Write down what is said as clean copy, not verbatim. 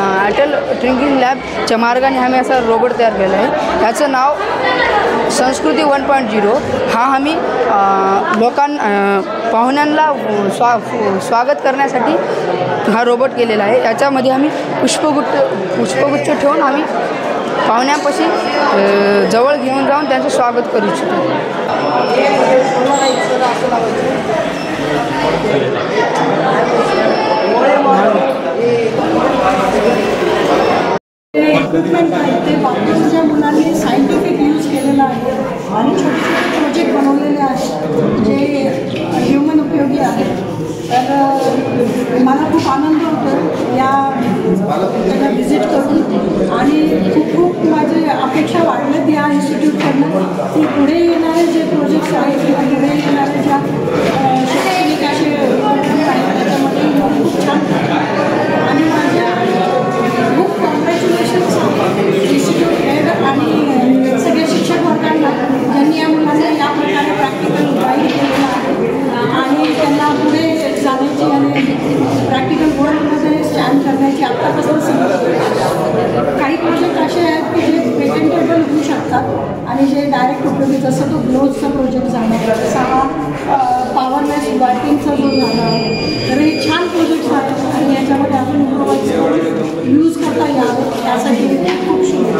Atal drinking लॅबच्या मार्गाने आम्ही असा रोबोट तयार केला आहे. ह्याचं नाव संस्कृती 1.0. हा आम्ही पाहुण्यांना स्वागत करण्यासाठी हा रोबोट केलेला आहे. याच्यामध्ये आम्ही पुष्पगुच्छ ठेवून आम्ही पाहुण्यांपाशी जवळ घेऊन जाऊन त्यांचं स्वागत करू इच्छितो. इक्विपमेंट आहे ते बाकीच्या मुलांनी सायंटिफिक यूज केलेला आहे आणि छोटे छोटे प्रोजेक्ट बनवलेले आहेत जे ह्युमन उपयोगी आहेत. तर मला खूप आनंद होतो या त्याला व्हिजिट करून आणि खूप माझी अपेक्षा वाढल्यात या इन्स्टिट्यूटकडनं की पुढे येणारे जे प्रोजेक्ट्स आहेत किंवा पुढे येणारे ज्या शैक्षणिक असे आहेत त्याच्यामध्ये खूप छान आणि माझ्या खूप कॉंग्रॅच्युलेशन्स इन्स्टिट्यूट हेड आणि सगळे शिक्षक वर्गांना ज्यांनी या मुलांना या प्रकारे प्रॅक्टिकल गाईड केलेलं आहे आणि त्यांना पुढे जाण्याची आणि प्रॅक्टिकल वर्ल्डमध्ये स्टँड करण्याची आत्तापासून संधी. काही प्रोजेक्ट असे आहेत की जे पेटेंटेबल होऊ शकतात आणि जे डायरेक्ट उपयोगी जसं तो ग्लोजचा प्रोजेक्ट झाला तसा हा पॉवरलेस वायटिंगचा जो झाला तर हे छान प्रोजेक्ट्स आहेत आणि याच्यामध्ये आपण इम्प्रोवाइज करून यूज करता यावं यासाठी खूप शुभ